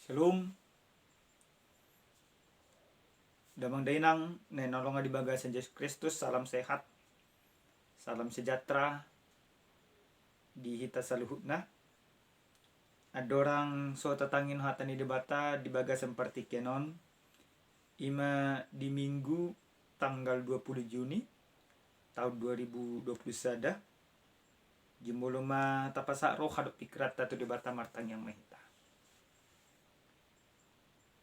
Shalom, damang dainang, nenolonga di bagasan Yesus Kristus, salam sehat, salam sejahtera, di hita saluhutna. Adorang so tatangin hatan di debata di bagasan partikenon, ima di minggu tanggal 20 Juni tahun 2021, jimboloma tapasa roh hadap pikrat tatu debata martang yang mahita.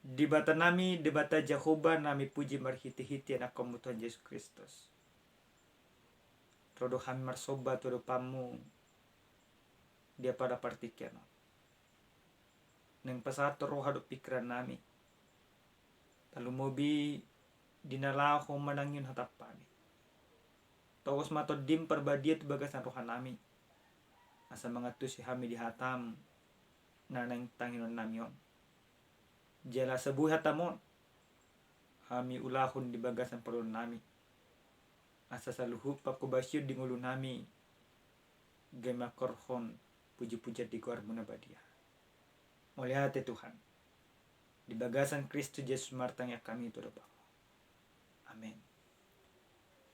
Debata nami, debata Jehovah nami puji marhiti-hiti anak kamu Tuhan Yesus Kristus. Rodo kami marsoba todo pamu dia pada partiken. Neng pasato roh hadap pikiran nami. Lalu mobi dinalaho manangin hatapani. Tawos matod dim perbadiat bagasan rohan nami. Asa mangatusi kami di hatam nanang tanginon namion. Jala sebuah hatamon kami ulahun di bagasan perun nami. Asa saluhu pakubasyud di ngulu nami. Gema korhon puji-puji di kuar munabadia. Mulihat Tuhan. Di bagasan Kristus Yesus martang ya kami itu doa. Amin.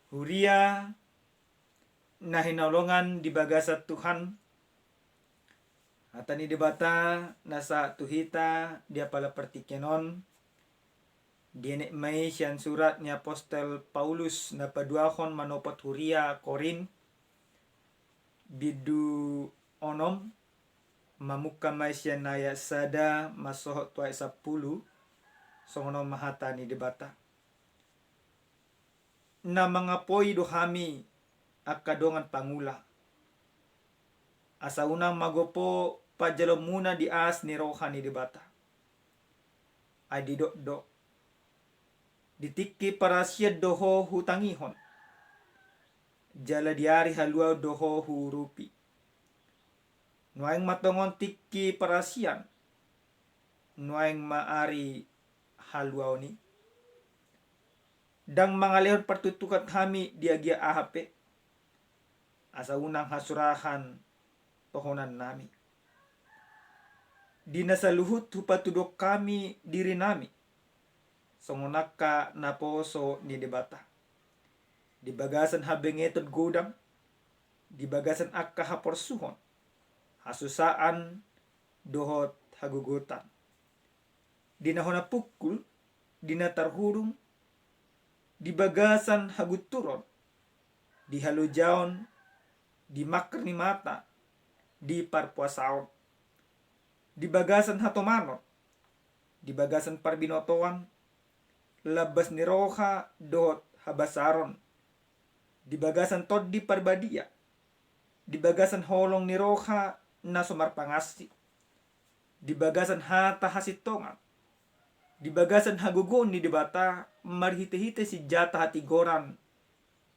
Huria na hinaulungan di bagasan Tuhan. Atani debata nasa tuhita dia pala partikenon. Dienek may siyan surat ni Apostel Paulus na paduahon manopat Huria Korin. Bidu onom mamuka may siya naya sada masohot tuay 10 songono mahata ni debata na mga poy dohami akadongan pangula asa unang magopo pajalo muna di as ni rohan ni debata ay didok ditiki para siya doho hutangihon jala diari halua doho hurupi nuaing matongon tiki parasian nuaing maari haluaw ni dang mga lehon pertutukat kami diagia ahape asa unang hasurahan tohonan nami dinasaluhut hupatudok kami diri nami songonaka naposo ni debata di bagasan habengeton godam di bagasan akka haporsuhon hasusaan dohot hagugutan dinahona pukul dinatarhurung di bagasan haguturon di halujaon di makar ni mata di parpuasaon di bagasan hatomanot di bagasan parbinotoan labas ni roha dohot habasaron di bagasan tod di parbadia di bagasan holong ni roha na sumarpangasi di bagasan hata hasitongan di bagasan hagugon ni debata marhite-hite si jata hati goran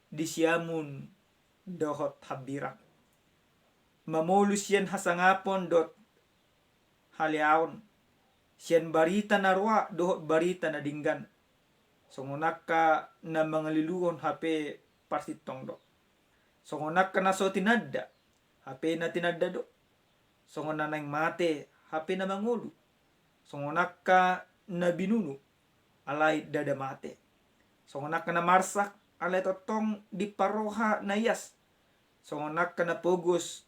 di siamun dohot habirang mamulus yan hasangapon dot haliaon siyan barita na roa dohot barita na dinggan songonaka na mga liluhon hape parsitong do songonaka na so tinadda hape na tinadda do songona nang mate hape na mangulu songonaka na binunu alay dada mate songonaka na marsak alay totong di paroha na yas songonaka na pugos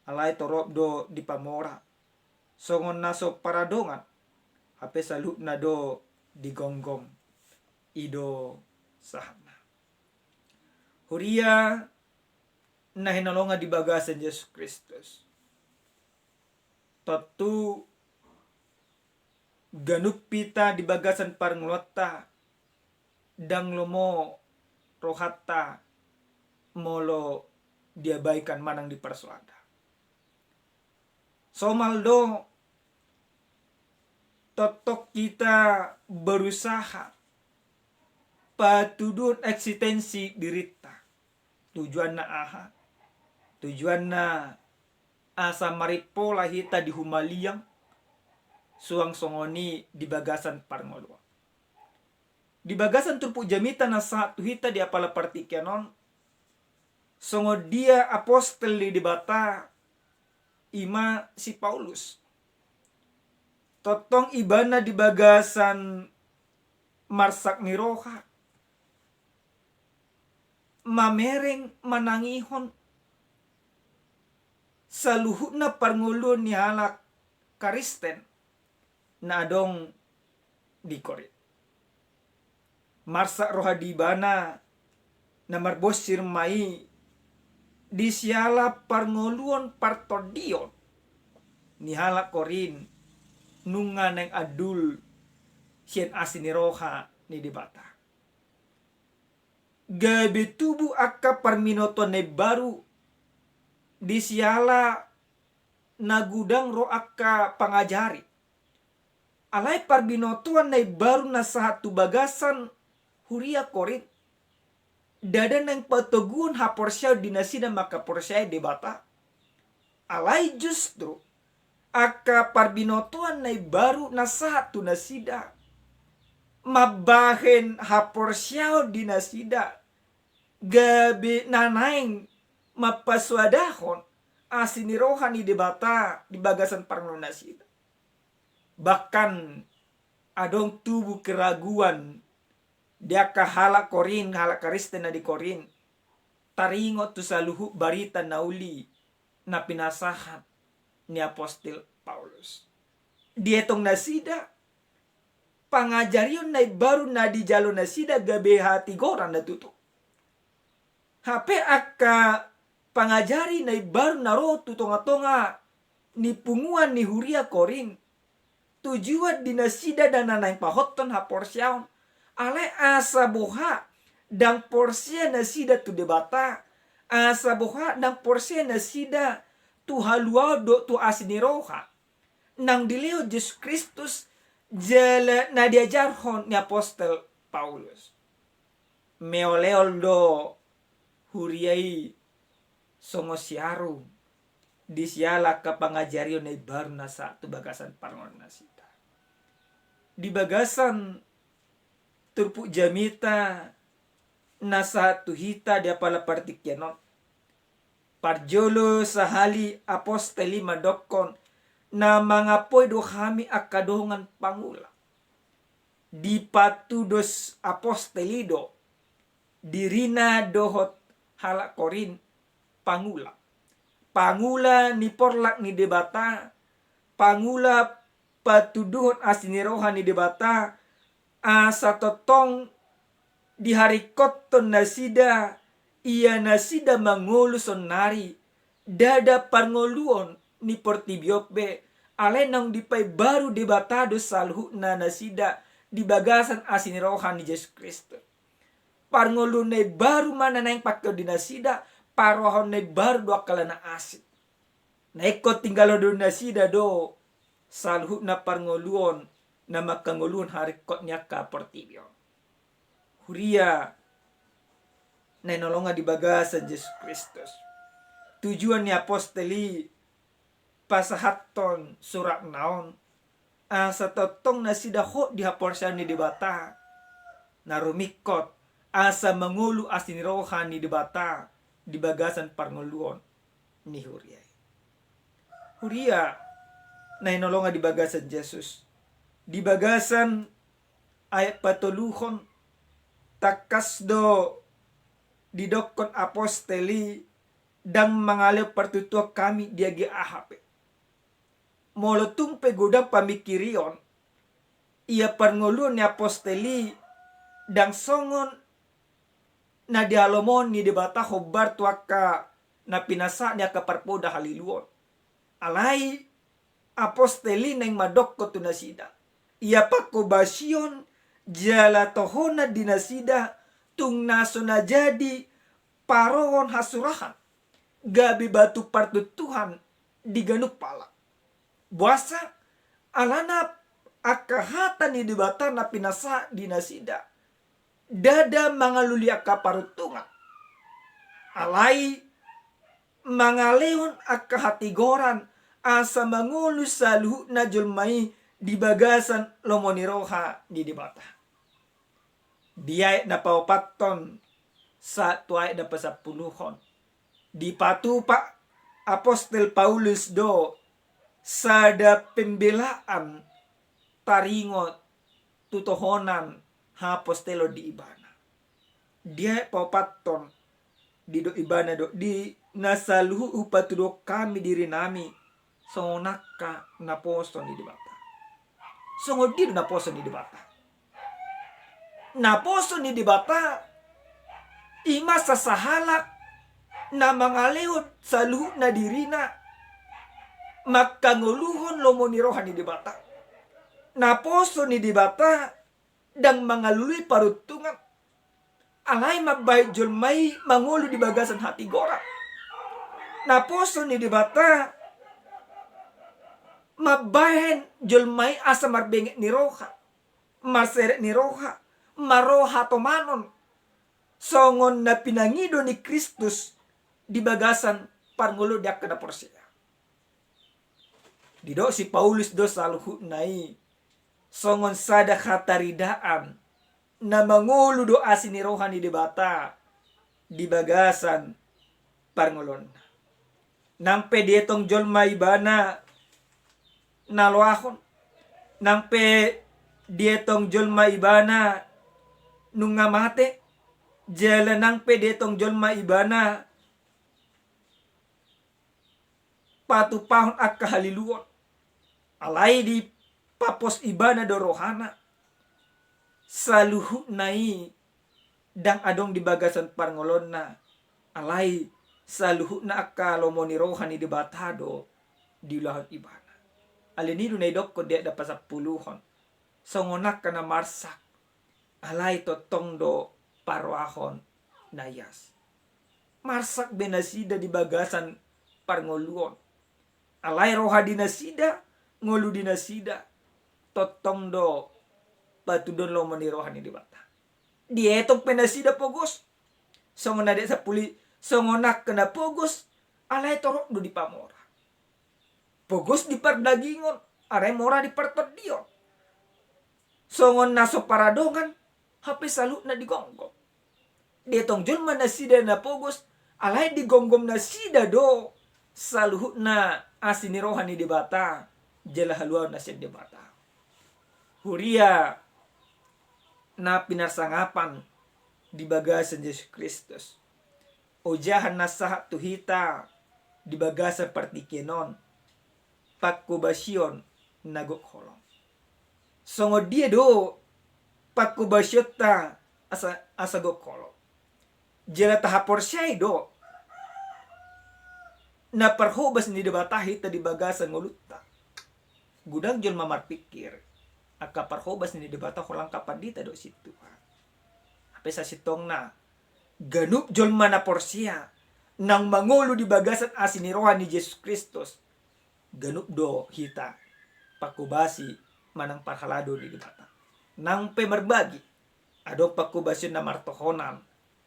alay torop do di pamora songon na so paradongan hape salut na do di gonggong ido sahana Huria na hinalonga di bagasan Yesus Kristus tatu ganuk pita di bagasan parnglota dang lomo rohata molo diabaikan manang di persuada somaldo totok kita berusaha patudun eksistensi dirita tujuan na aha tujuan na asa maripola hita di humaliang suang songoni di bagasan parngolwa di bagasan turpu jamita na satu hita di apala partikenon songo dia apostel di bata ima si Paulus totong ibana di bagasan marsak ni roha. Mamereng manangihon saluhutna parngulun ni halak Kristen na adong di Korin. Marsak roha di bana na marbosir mai di siala parnguluan partodion ni halak Korin nunga neng adul sien asini roha ni dibata. Gabi tubuh akka parminoto ne baru di siala nagudang ro akka pangajari. Alai parbinotuan ne baru na satu bagasan huria Korin. Dada neng patogun haporsya dinasida maka porsya debata. Alai justru akka parbinotuan na baru na satu nasida mabahen haporsya dinasida gabi nanaing mapaswadahon asini rohani debata di bagasan parngulun nasida. Bahkan adong tubuh keraguan dia kahala Korin, hala Kristen na di Korin. Taringot tu saluhu barita nauli na pinasahan ni Apostol Paulus. Dietong nasida pangajarion na baru na di jalo nasida gabe hati goran na tuto. Hape akka pangajari na baru na ro tutonga-tonga ni punguan ni huria Korin. Tujuan dinasida dan nanay pahoton haporsyaon. Ale asa boha dang porsya nasida tu debata. Asa boha dang porsya nasida tu haluado tu asiniroha. Nang dileo Yesus Kristus jala na diajarhon ni Apostol Paulus. Meoleol do huriai songosiaru di siala kapangajarion na baru na satu bagasan parngulun nasida. Di bagasan turpu jamita na satu hita dia pala partikyanon. Parjolo sahali apostoli madokon na mga poido kami akadongan pangula. Di patudos apostolido dirina dohot hala Korin pangula. Pangula ni porlak ni debata. Pangula patuduhon asinirohan ni debata. Asa totong di hari koton nasida iya nasida manguluson nari dada parngoluon ni portibiope alenang dipay baru debatado salhu na nasida di bagasan asinirohan ni Yesus Kristus. Parngolun na baru mana nang pakyo di nasida parohon na baru dua kala na asit. Na ikot tinggalo do nasida do salhu na parngoluon na makangulun harikot niya ka portibio. Huria na inolonga di bagasan Yesus Kristus. Tujuan ni apostoli pasahaton surat naon asa totong nasida ho di haporsyan ni debata narumikot asa mangulu asinirohan ni debata di bagasan parnguluon ni Huria. Huria na inolonga di bagasan Yesus. Di bagasan ayat patuluhon takasdo didokon apostoli dan mengalir pertutua kami diagi ahape. Molotung pegoda pamikirion ia parngulun ni apostoli dan songon na dialomon ni debata hobar tuaka na pinasa niya kaparpoda haliluon. Alai apostoli neng madokko tu nasida. Ia pakobasion jala tohona dinasida tung naso na jadi paron hasurahan gabi batu partutuhan diganuk pala. Buasa alana akahata ni debata na pinasa dinasida. Dada mangaluli akaparutungan. Alai mangaleon akahatigoran asa mangulus saluhu na julmai di bagasan lomoniroha di debata. Diay na paupaton sa tuay na pasapuluhon. Di patupa Apostol Paulus do sada pembelaan taringot tutohonan hapos telo di ibana. Dia papaton di do ibana do di nasaluhu upatudo kami diri nami sonaka naposo ni dibata. Songodi naposo ni dibata. Naposo ni dibata ima sasahalak na mangalehod sa luhu na dirina makanguluhon lomo ni rohani dibata. Naposo ni dibata dang mangalului parutungan alay mabay julmay mangulo di bagasan hati gora. Naposo ni dibata mabahen julmay asa marbengek ni roha, marseret ni roha, maroha tomanon songon na pinangido ni Kristus di bagasan pangulo di akada porsia. Dido si Paulus do saluhu nai songon sada kataridaan na mangulo do asin ni rohani di bata di bagasan parngulon. Nampe dietong jolma ibana nalwahon. Nampe dietong jolma ibana nung ngamate. Jala nampe dietong jolma ibana patupahon at kahaliluon. Alay di papos ibana do rohana saluhu nai dang adong di bagasan parngolon na alay saluhu na akalomo ni rohani di batado di lahan ibana. Alinido na idok ko di ada pasapuluhon songonak ka na marsak alay totong do parwahon nayas. Marsak benasida di bagasan parngoluon. Alay roha dinasida ngolu dinasida totong do patudon lomo ni rohani di bata. Dietong penasida pogos songon nade sa puli songonak kena pogos alay torok do di pamora. Pogos di pardagingon aray mora di partodio. Songon naso paradongan hape salu na digonggom. Dietong julma nasida na pogos alay digonggom nasida do saluhu na asini rohani di bata jala haluan nasib di bata. Huria na pinarsangapan di bagasan Yesus Kristus. Ujahan na sahat tuhita di bagasan partikenon pakubasyon nagokholong. Songo dia do pakubasyota asa gokholong. Jala tahapor siyay do na parhobas ni debatahi ta di bagasan ngulutta. Gudang jol mamarpikir aka parhobas ni debata kolang kapadita do situ. Ape sa sitong na ganup jol mana porsia nang mangulo di bagasan asin ni rohani Yesus Kristus. Ganup do hita pakubasi manang parhalado di debata. Nang pemerbagi adong pakubasyon na martohonan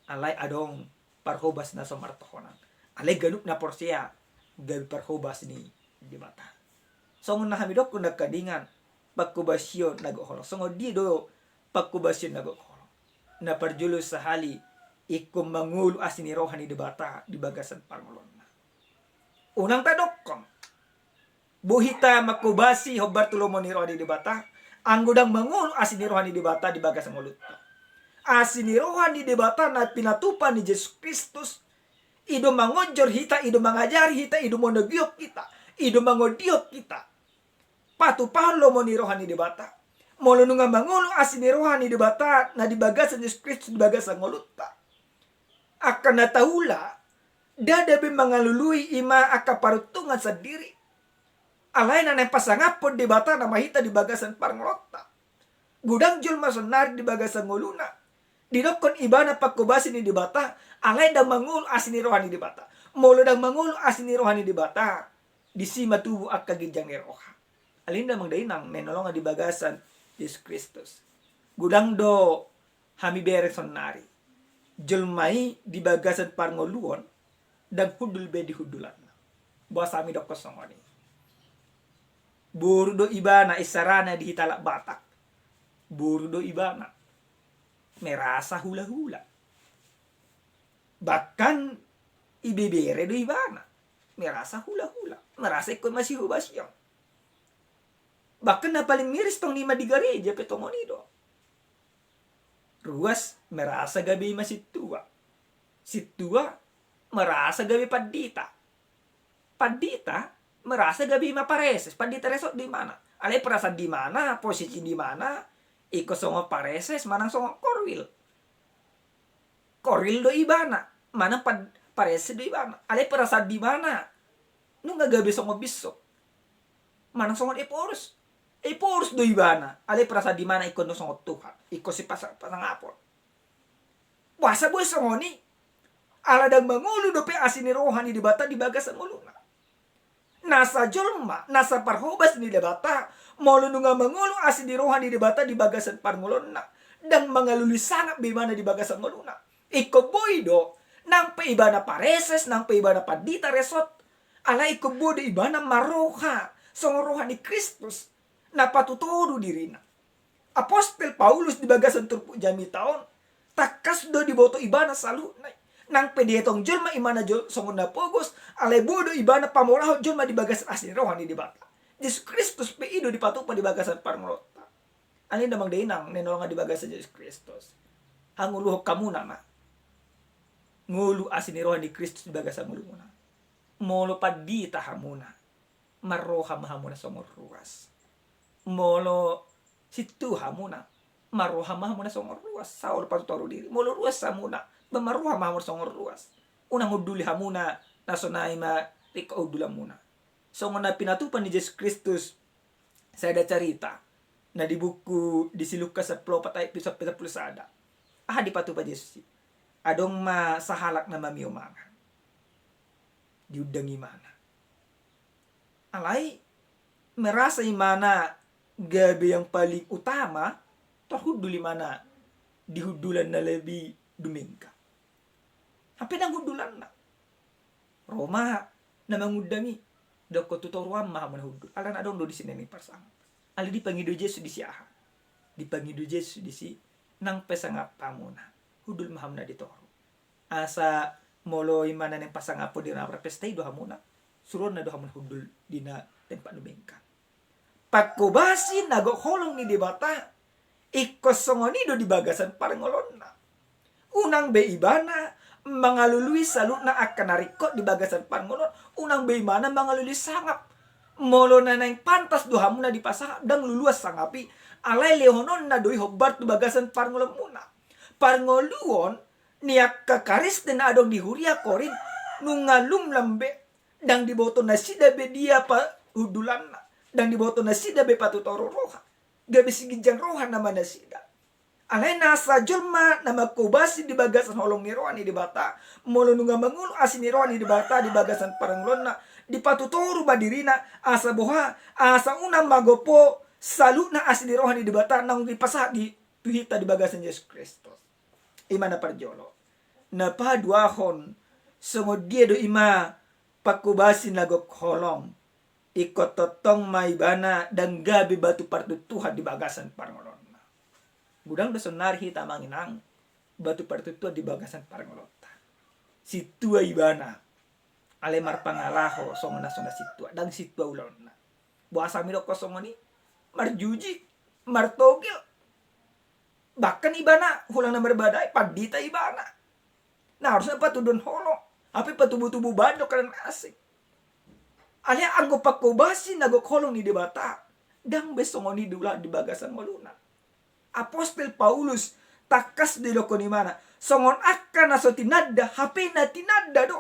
alay adong parhobas na sa martohonan. Alay ganup na porsia gabi parhobas ni debata. Songon na hamidok kung nagkadingan pakubasyon nagokholong. Songon di do pakubasyon nagokholong. Na parjulo sa hali ikum mangulo asin ni rohani debata di bagasan parngulon na. Unang tadokkom buhita makubasi hobartulomo ni rohani debata ang gudang mangulo asin ni rohani debata di bagasan mulut. Asin ni rohani debata na pinatupan ni Yesus Kristus ido mangojor hita, ido mangajari hita, ido monogiok kita, ido mangodiok kita. Patupahan lo mo ni rohani debata. Molo nunga mangulo asin ni rohani debata na di bagasan Yesus Kristus di bagasan ngoluta. Akan natahula dadabi mangalului ima akaparutungan sa diri. Alay na pasangapon debata na mahita di bagasan parngolota. Gudang jul masonar di bagasan ngoluna. Dinokon ibana pakubasi ni debata alay dang mangulo asin ni rohani debata. Molo dang mangulo asin ni rohani debata disima tubuh ak kagijang ni roha. Alinda mang dainang nenolonga di bagasan Yesus Kristus. Gudang do hami bereson nari. Julmai di bagasan parngoluon dan hudul be di hudulan. Buat sami do kosongoni. Buru do ibana isarana di hitalak batak. Buru do ibana merasa hula-hula. Bahkan ibebere do ibana merasa hula-hula. Merasa ikut masih hubasyon. Bahkan na paling miris tong lima di gereja petongonido. Ruas merasa gabi masih tua. Si tua merasa gabi padita. Padita merasa gabi mapareses. Padita resot di mana? Ale perasa di mana, posisi di mana, iko songo pareses, manang songo korwil. Korwil do ibana, mana pareses do ibana. Ale perasa di mana? Nunga gabi songo biso. Manang songo eporus. Eporus do ibana. Ale perasa di mana iko no songo Tuhan. Iko si pasang apon. Wasa boy songo ni. Aladang mangulu do pe asini rohani di bata di bagas nguluna. Nasa jolma, nasa parhobas ni debata, molo nunga mangulu asini rohani di bata di bagasan parnguluna. Dan mangaluli sangat bimana di bagasan nguluna. Iko boy do, nang pe ibana pareses, nang pe ibana padita resot. Ala iko boy do ibana maroha, songo rohani Kristus. Na patutoru dirina. Apostel Paulus di bagasan turpu jami taon, takas do di boto ibana salu nai. Nang pedietong julma imana jol songona pogos ale bodo ibana pamoraho julma di bagasan asli rohani di bata. Yesus Kristus pe ido di patupa di bagasan parmolota. Ani namang denang nenolonga di bagasan Yesus Kristus. Hanguluh kamu nama. Ngulu asli rohani Kristus di bagasan nguluna. Molo padita hamuna. Maroha mahamuna songor ruas. Molo situ hamuna. Maroha mahamuna songor ruas. Saul patutoru diri. Molo ruas samuna. Bamaruha mamor songor ruas. Unang uduli hamuna nasonai ma rika udula muna. Songon na pinatupan ni Yesus Kristus. Saya ada cerita. Na di buku di si Lukas 10 patay episode 30 sada. Di patupan Yesus. Adong ma sahalak na mamiumangan. Diudang imana. Alay merasa imana gabi yang paling utama terhudul imana dihudulan na lebih dumingka. Hape nang hudulan na. Roma na mangudami. Doko tutoruan maha manahudul. Alan adong do di sini ni parsang. Ali dipangido Yesus di siaha. Dipangido Yesus di si. Nang pesangap pamuna. Hudul maha na ditoru. Asa molo imana ng pasangapo di na pestay do hamuna. Suron na do hamuna hudul di na tempat dumingka. Pagkubasi nagokholong ni dibata. Ikosongonido di bagasan parangolon na. Unang beibana mangalului salut na akan narikot di bagasan pangulon. Unang beimana mangalului sangap. Molo na nang pantas dohamu na di pasang dang luluas sangapi. Alay lehonon na doi hobar di bagasan pangulon muna. Panguluon niyak kakaris din adong di huria korin. Nungalum lambe. Dang diboto na sidabe dia pa hudulan na. Dang diboto na sidabe patutoro roha. Gabi sigijang roha naman na sida. Alay nasa julma na magkubasi di bagasan holong ni rohani di bata. Molo nunga mangulo asin ni rohani di bata di bagasan paranglon na. Di patutoro badirina asa boha. Asa unang magopo salut na asin ni rohani di bata. Nang dipasa di tuhita di bagasan Yesus Kristus. Ima na parjolo. Napaduahon. Sungod dia do ima pakubasi nagok holong. Ikot totong maibana dan gabi batu partutuhan di bagasan paranglon. Budang do sonar hita manginang batu partutua di bagasan parangolota. Situa ibana. Alemar pangalaho songona sona situa. Dan situa ulona. Buasa midoko songoni. Marjuji. Martogil. Bahkan ibana. Hulang na berbadai. Padita ibana. Nah harusnya patudon holo. Tapi patubu-tubu bandok kalian asik. Alia anggo pakobasi nagok holong ni debata. Dang besongoni dula di bagasan moluna. Apostel Paulus takas di loko ni mana. Songon akan aso tinada. Hape na tinada do.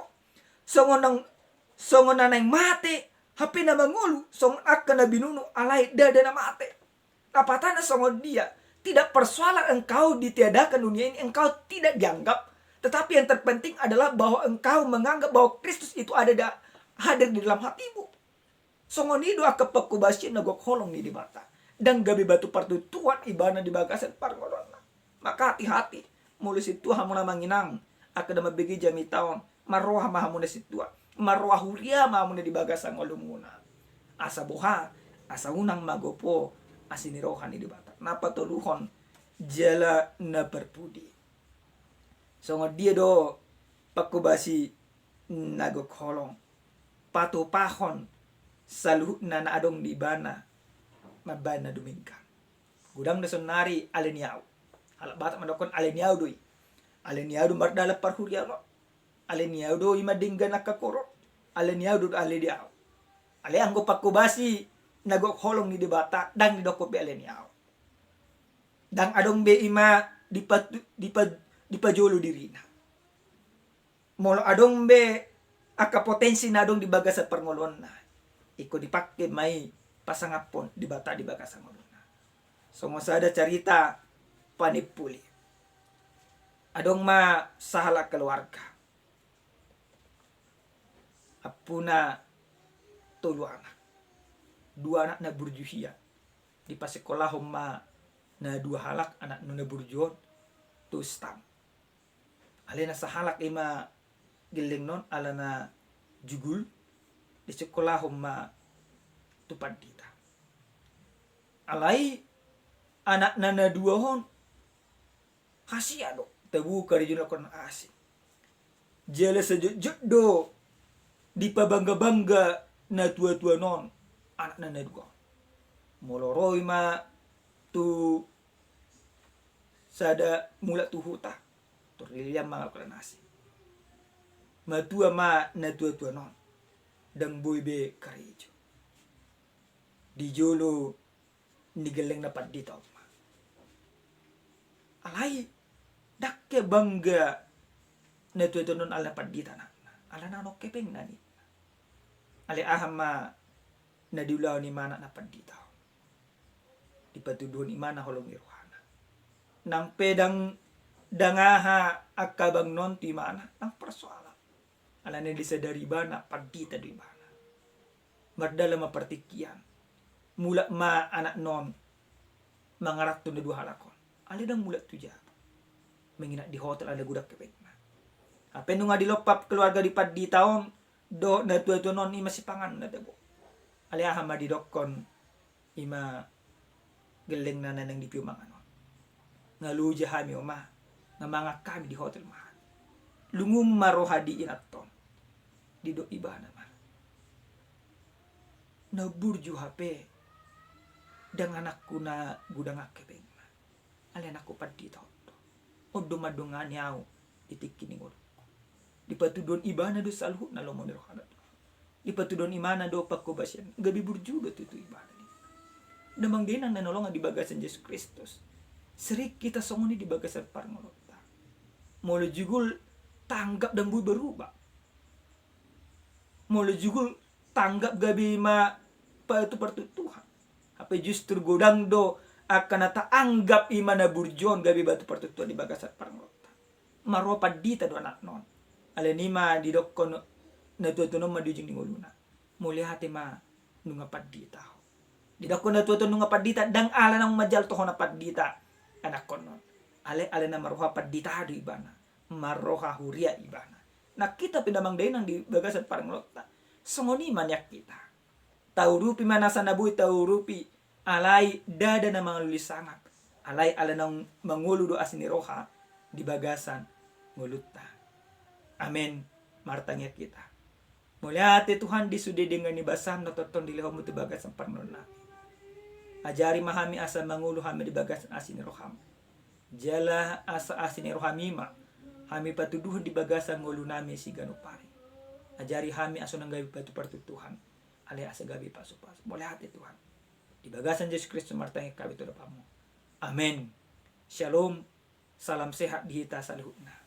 Songon na nang mate. Hape na mangulu. Songon akan na binunu. Alay dada na mate. Napatana songon dia. Tidak persoalan engkau ditiadakan dunia ini. Engkau tidak dianggap. Tetapi yang terpenting adalah bahwa engkau menganggap bahwa Kristus itu hadir di dalam hatimu. Songon itu akan pekubasi nagok holong ni di mata. Dan gabi batu partutuan ibana di bagasan parngolon. Maka hati-hati. Mulu situ hamuna manginang. Akada mabigi jami taon. Maroha mahamuna situ. Maroha huria mahamuna di bagasan ngolumuna. Asa boha. Asa unang magopo. Asini rohani di bata. Napa toluhon. Jala na perpudi. So dia do. Pakubasi nagok holong. Patupahon. Saluh na naadong di bana. mabayan na dumingkan. Gudang na sonari aleniyaw. Halak bata madokon aleniyaw doy. Aleniyaw do mardala parhurya lo. Aleniyaw do imadinggan nakakoro. Aleniyaw do aleniyaw. Ale anggo pakubasi nagok holong ni debata dang didokop be aleniyaw. Dang adong be ima dipajolo dirina. Molo adong be aka potensi na adong dibaga sa parngolon na. Iko dipakke may pasangapon dibata dibaga sa ngolon na. So ada cerita panipuli. Adong ma sahala keluarga. Apuna 3 anak. 2 anak na burjuhia. Di pasekolah ma na 2 halak anak na burjuhon tu stam. Alena sahalak ima giling non ala na jugul di sekolah ma tupad dita. Alai anak na 2 hon hasia do tabu kari juna kon asing. Jele sejut do di pabangga-bangga na tua-tua non anak na 2. Moloroi ma tu sada mula tu huta toriliam mga kalanasi. Matua ma na tua-tua non dang boybe karejo. Di jolo ni geleng na padita ma. Alai dakke bangga na tua-tua non ala padita na. Ala na no kepeng na ni. Ale aham ma na diulaw ni mana na padita. Di patuduh ni mana holong irohana. Nang pedang dangaha akabang non ti mana nang persoalan. Ala na disadari bana padita di bana. Mardala mapartikian. Mula ma anak non mangarat tu na 2 halakon. Ali dang mula tu jaba. Menginak di hotel ada gudak kepek na. Apa nung dilopap keluarga di padita on do na tua-tua non ima sipangan na dabo. Ali aham di dokon ima geleng na nanang di piumang anon. Ngaluja hami oma nga mga kami di hotel mahal. Lungum marohadi inaton. Di do iba naman. Naburju HP dang anakku na gudang akebeng na. Ali anakku padita oto. Odo madungan yaw itikini ngolo. Di patudon iba na do salhu na lomo nirohana. Di patudon imana do pakubasyan. Gabi burju do itu iba na. Namang din ang nanolong di bagasan Yesus Kristus. Serik kita songoni di bagasan parngolota. Molo jugul tanggap dan bui berubah. Molo jugul tanggap gabi ma pa itu pertutuhan. Apa justru godang do akan ata anggap imana burjon gabi batu pertutuhan di bagasan parngolota. Maropa dita do anak non. Alenima di dokon na tuatunon madujing di ngoluna. Muli hati ma nunga padita. Di dokon na tuatunon nunga padita dang ala nang majal tohon na padita. Anak konon. Ale na maroha padita do ibana. Maroha huria ibana. Nah kita pinamang day nang di bagasan parangolota. Songoni manyak kita. Taurupi manasa nabuhi taurupi. Alay dada na mga lulisangat. Alay ala nang mangulu do asini roha di bagasan nguluta. Amen. Martanya kita. Mulia hati Tuhan disudi dengan nibasam na toton dilihaw mo ti bagasan parangolota. Ajari mahami asa mangulu hami di bagasan asini roham. Jala asa asini rohamima. Hami patuduhan di bagasan ngulu nami si ganupari. Ajari hami aso nang gabi patu pertutuhan. Ale asa gabi pasu-pasu. Boleh hati Tuhan. Di bagasan Yesus Kristus martanya kami tu dapamu. Amen. Shalom. Salam sehat di hita salihutna.